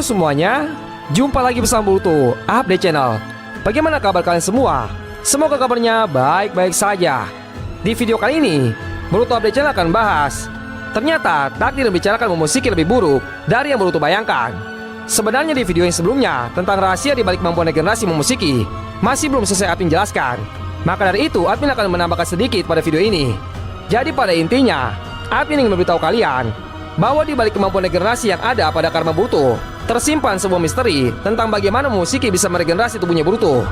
Halo semuanya, jumpa lagi bersama Boruto Update Channel. Bagaimana kabar kalian semua? Semoga kabarnya baik-baik saja. Di video kali ini, Boruto Update Channel akan bahas ternyata takdir membicarakan Momoshiki lebih buruk dari yang Boruto bayangkan. Sebenarnya di video yang sebelumnya tentang rahasia di balik kemampuan regenerasi Momoshiki masih belum selesai admin jelaskan. Maka dari itu admin akan menambahkan sedikit pada video ini. Jadi pada intinya, admin ingin memberitahu kalian bahwa di balik kemampuan regenerasi yang ada pada karma Boruto tersimpan sebuah misteri tentang bagaimana Momoshiki bisa meregenerasi tubuhnya Boruto.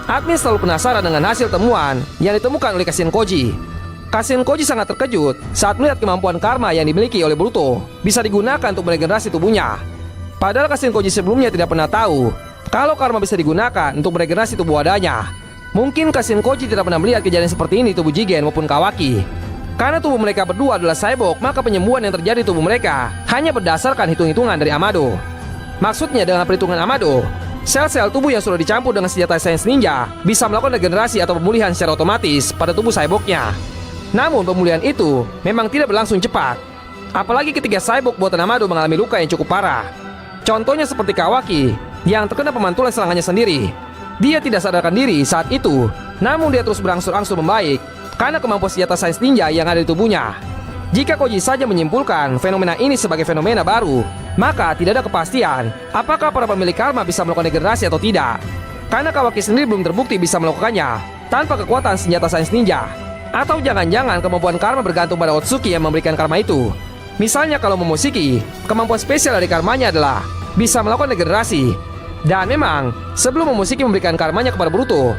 Admin selalu penasaran dengan hasil temuan yang ditemukan oleh Kashin Koji. Kashin Koji sangat terkejut saat melihat kemampuan karma yang dimiliki oleh Boruto bisa digunakan untuk meregenerasi tubuhnya. Padahal Kashin Koji sebelumnya tidak pernah tahu kalau karma bisa digunakan untuk meregenerasi tubuh adanya. Mungkin Kashin Koji tidak pernah melihat kejadian seperti ini di tubuh Jigen maupun Kawaki. Karena tubuh mereka berdua adalah cyborg, maka penyembuhan yang terjadi di tubuh mereka hanya berdasarkan hitung-hitungan dari Amado. Maksudnya dengan perhitungan Amado, sel-sel tubuh yang sudah dicampur dengan senjata sains ninja bisa melakukan regenerasi atau pemulihan secara otomatis pada tubuh cyborgnya. Namun pemulihan itu memang tidak berlangsung cepat. Apalagi ketika cyborg buatan Amado mengalami luka yang cukup parah. Contohnya seperti Kawaki yang terkena pemantulan serangannya sendiri. Dia tidak sadarkan diri saat itu, namun dia terus berangsur-angsur membaik karena kemampuan senjata sains ninja yang ada di tubuhnya. Jika Koji saja menyimpulkan fenomena ini sebagai fenomena baru, maka tidak ada kepastian apakah para pemilik karma bisa melakukan regenerasi atau tidak. Karena Kawaki sendiri belum terbukti bisa melakukannya tanpa kekuatan senjata sains ninja. Atau jangan-jangan kemampuan karma bergantung pada Otsuki yang memberikan karma itu. Misalnya kalau Momoshiki, kemampuan spesial dari karmanya adalah bisa melakukan regenerasi. Dan memang, sebelum Momoshiki memberikan karmanya kepada Boruto,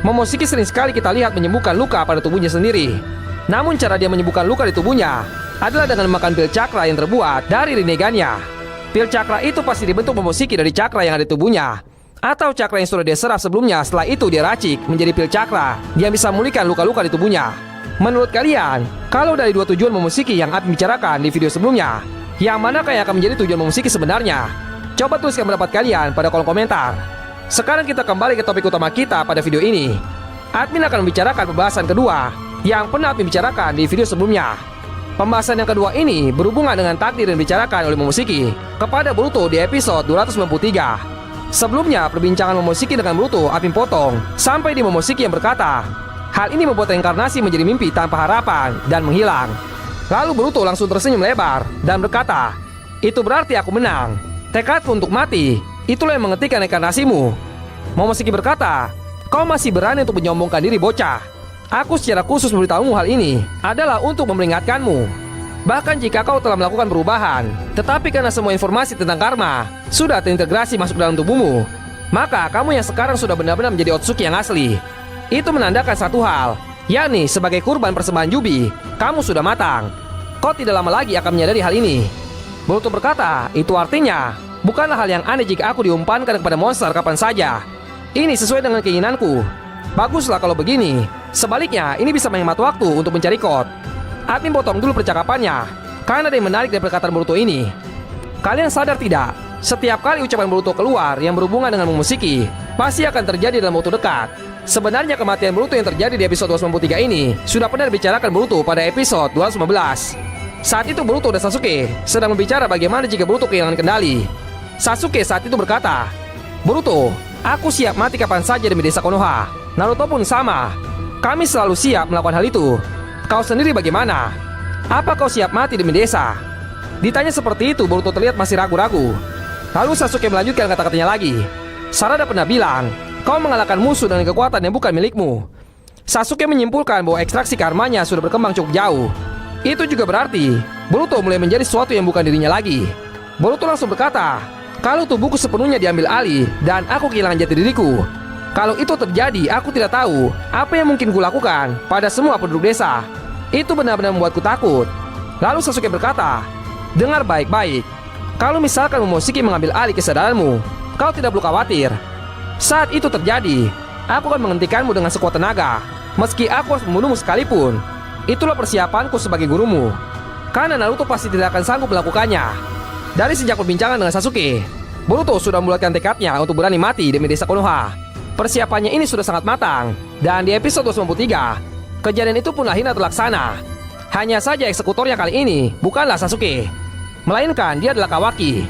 Momoshiki sering sekali kita lihat menyembuhkan luka pada tubuhnya sendiri. Namun cara dia menyembuhkan luka di tubuhnya adalah dengan memakan pil cakra yang terbuat dari Rinnegannya. Pil cakra itu pasti dibentuk Momoshiki dari cakra yang ada di tubuhnya, atau cakra yang sudah dia serap sebelumnya. Setelah itu dia racik menjadi pil cakra yang bisa memulihkan luka-luka di tubuhnya. Menurut kalian, kalau dari dua tujuan Momoshiki yang Admin bicarakan di video sebelumnya, yang manakah yang akan menjadi tujuan Momoshiki sebenarnya? Coba tuliskan pendapat kalian pada kolom komentar. Sekarang kita kembali ke topik utama kita pada video ini. Admin akan membicarakan pembahasan kedua yang pernah Admin bicarakan di video sebelumnya. Pembahasan yang kedua ini berhubungan dengan takdir yang dibicarakan oleh Momoshiki kepada Boruto di episode 293. Sebelumnya, perbincangan Momoshiki dengan Boruto Admin potong sampai di Momoshiki yang berkata, hal ini membuat reinkarnasi menjadi mimpi tanpa harapan dan menghilang. Lalu Boruto langsung tersenyum lebar dan berkata, itu berarti aku menang. Tekadku untuk mati, itulah yang menghentikan reinkarnasimu. Momoshiki berkata, kau masih berani untuk menyombongkan diri bocah. Aku secara khusus memberitahumu hal ini adalah untuk memperingatkanmu. Bahkan jika kau telah melakukan perubahan, tetapi karena semua informasi tentang karma sudah terintegrasi masuk dalam tubuhmu, maka kamu yang sekarang sudah benar-benar menjadi Otsuki yang asli. Itu menandakan satu hal, yakni sebagai kurban persembahan Yubi, kamu sudah matang. Kau tidak lama lagi akan menyadari hal ini. Boruto berkata, itu artinya bukanlah hal yang aneh jika aku diumpankan kepada monster kapan saja. Ini sesuai dengan keinginanku. Baguslah kalau begini. Sebaliknya, ini bisa menghemat waktu untuk mencari Code. Admin potong dulu percakapannya karena ada yang menarik dari perkataan Boruto ini. Kalian sadar tidak? Setiap kali ucapan Boruto keluar yang berhubungan dengan Momoshiki, pasti akan terjadi dalam waktu dekat. Sebenarnya kematian Boruto yang terjadi di episode 293 ini sudah pernah dibicarakan Boruto pada episode 215. Saat itu Boruto dan Sasuke sedang berbicara bagaimana jika Boruto kehilangan kendali. Sasuke saat itu berkata, Boruto, aku siap mati kapan saja demi desa Konoha. Naruto pun sama. Kami selalu siap melakukan hal itu. Kau sendiri bagaimana? Apa kau siap mati demi desa? Ditanya seperti itu, Boruto terlihat masih ragu-ragu. Lalu Sasuke melanjutkan kata-katanya lagi. Sarada pernah bilang, kau mengalahkan musuh dengan kekuatan yang bukan milikmu. Sasuke menyimpulkan bahwa ekstraksi karmanya sudah berkembang cukup jauh. Itu juga berarti Boruto mulai menjadi sesuatu yang bukan dirinya lagi. Boruto langsung berkata, kalau tubuhku sepenuhnya diambil alih dan aku kehilangan jati diriku. Kalau itu terjadi, aku tidak tahu apa yang mungkin kulakukan pada semua penduduk desa. Itu benar-benar membuatku takut. Lalu Sasuke berkata, dengar baik-baik. Kalau misalkan Momoshiki mengambil alih kesadaranmu, kau tidak perlu khawatir. Saat itu terjadi, aku akan menghentikanmu dengan sekuat tenaga, meski aku harus membunuhmu sekalipun. Itulah persiapanku sebagai gurumu. Karena Naruto pasti tidak akan sanggup melakukannya. Dari sejak perbincangan dengan Sasuke, Boruto sudah membulatkan tekadnya untuk berani mati demi desa Konoha. Persiapannya ini sudah sangat matang. Dan di episode 293, kejadian itu pun akhirnya terlaksana. Hanya saja eksekutornya kali ini bukanlah Sasuke, melainkan dia adalah Kawaki.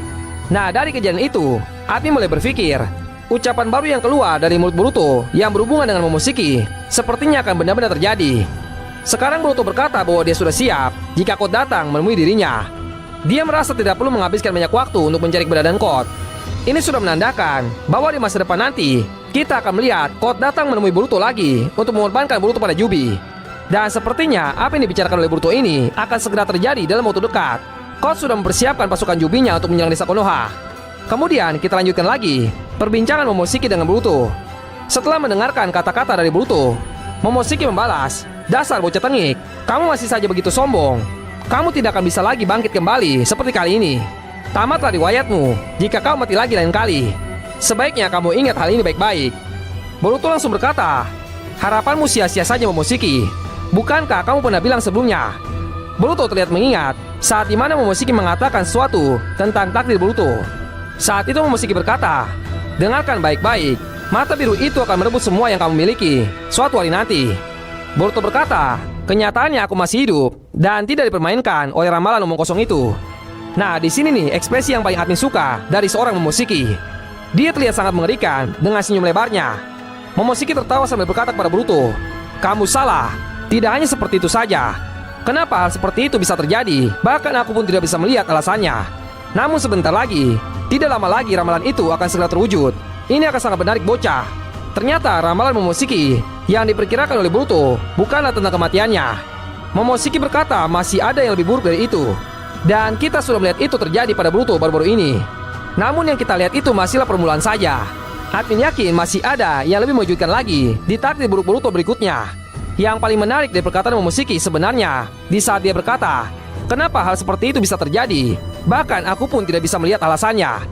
Nah, dari kejadian itu, admin mulai berpikir, ucapan baru yang keluar dari mulut Boruto yang berhubungan dengan Momoshiki sepertinya akan benar-benar terjadi. Sekarang Boruto berkata bahwa dia sudah siap jika Code datang menemui dirinya. Dia merasa tidak perlu menghabiskan banyak waktu untuk mencari keberadaan Code. Ini sudah menandakan bahwa di masa depan nanti kita akan melihat Code datang menemui Boruto lagi untuk mengorbankan Boruto pada Jubi. Dan sepertinya apa yang dibicarakan oleh Boruto ini akan segera terjadi dalam waktu dekat. Code sudah mempersiapkan pasukan Jubinya untuk menyerang desa Konoha. Kemudian kita lanjutkan lagi perbincangan Momoshiki dengan Boruto. Setelah mendengarkan kata-kata dari Boruto, Momoshiki membalas, "Dasar bocah tengik, kamu masih saja begitu sombong. Kamu tidak akan bisa lagi bangkit kembali seperti kali ini. Tamatlah riwayatmu jika kau mati lagi lain kali. Sebaiknya kamu ingat hal ini baik-baik." Boruto langsung berkata, "Harapanmu sia-sia saja Momoshiki. Bukankah kamu pernah bilang sebelumnya?" Boruto terlihat mengingat saat dimana Momoshiki mengatakan sesuatu tentang takdir Boruto. Saat itu Momoshiki berkata, "Dengarkan baik-baik, mata biru itu akan merebut semua yang kamu miliki suatu hari nanti." Boruto berkata, "Kenyataannya aku masih hidup dan tidak dipermainkan oleh ramalan omong kosong itu." Nah, di sini nih ekspresi yang paling admin suka dari seorang Momoshiki. Dia terlihat sangat mengerikan dengan senyum lebarnya. Momoshiki tertawa sambil berkata kepada Boruto, "Kamu salah. Tidak hanya seperti itu saja. Kenapa hal seperti itu bisa terjadi? Bahkan aku pun tidak bisa melihat alasannya. Namun sebentar lagi, tidak lama lagi ramalan itu akan segera terwujud. Ini akan sangat menarik bocah." Ternyata ramalan Momoshiki yang diperkirakan oleh Boruto bukanlah tentang kematiannya. Momoshiki berkata masih ada yang lebih buruk dari itu. Dan kita sudah melihat itu terjadi pada Boruto baru-baru ini. Namun yang kita lihat itu masihlah permulaan saja. Admin yakin masih ada yang lebih mengejutkan lagi di takdir buruk Boruto berikutnya. Yang paling menarik dari perkataan Momoshiki sebenarnya di saat dia berkata, "Kenapa hal seperti itu bisa terjadi? Bahkan aku pun tidak bisa melihat alasannya."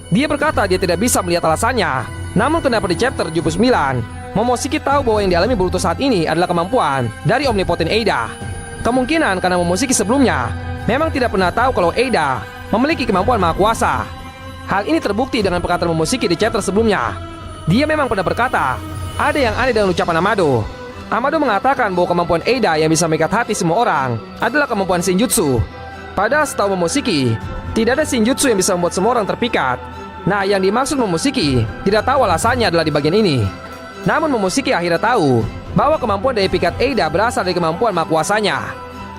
Dia berkata dia tidak bisa melihat alasannya. Namun kenapa di chapter 79 Momoshiki tahu bahwa yang dialami Boruto saat ini adalah kemampuan dari Omnipotent Eida. Kemungkinan karena Momoshiki sebelumnya memang tidak pernah tahu kalau Eida memiliki kemampuan maha kuasa. Hal ini terbukti dengan perkataan Momoshiki di chapter sebelumnya. Dia memang pernah berkata, ada yang aneh dengan ucapan Amado. Amado mengatakan bahwa kemampuan Eida yang bisa mengikat hati semua orang adalah kemampuan Shinjutsu. Padahal setahu Momoshiki, tidak ada Shinjutsu yang bisa membuat semua orang terpikat. Nah, yang dimaksud Momoshiki tidak tahu alasannya adalah di bagian ini. Namun Momoshiki akhirnya tahu bahwa kemampuan dari pikat Eida berasal dari kemampuan maha kuasanya.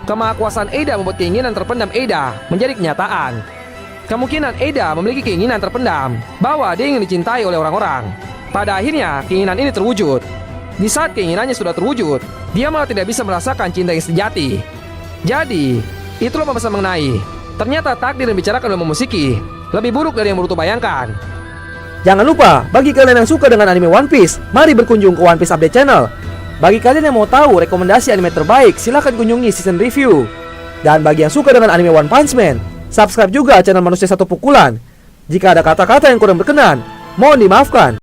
Kemahakuasaan Eida membuat keinginan terpendam Eida menjadi kenyataan. Kemungkinan Eida memiliki keinginan terpendam bahwa dia ingin dicintai oleh orang-orang. Pada akhirnya, keinginan ini terwujud. Di saat keinginannya sudah terwujud, dia malah tidak bisa merasakan cinta yang sejati. Jadi, itulah pembahasan mengenai ternyata takdir yang dibicarakan oleh Momoshiki lebih buruk dari yang Boruto bayangkan. Jangan lupa, bagi kalian yang suka dengan anime One Piece, mari berkunjung ke One Piece Update Channel. Bagi kalian yang mau tahu rekomendasi anime terbaik, silahkan kunjungi season review. Dan bagi yang suka dengan anime One Punch Man, subscribe juga channel Manusia Satu Pukulan. Jika ada kata-kata yang kurang berkenan, mohon dimaafkan.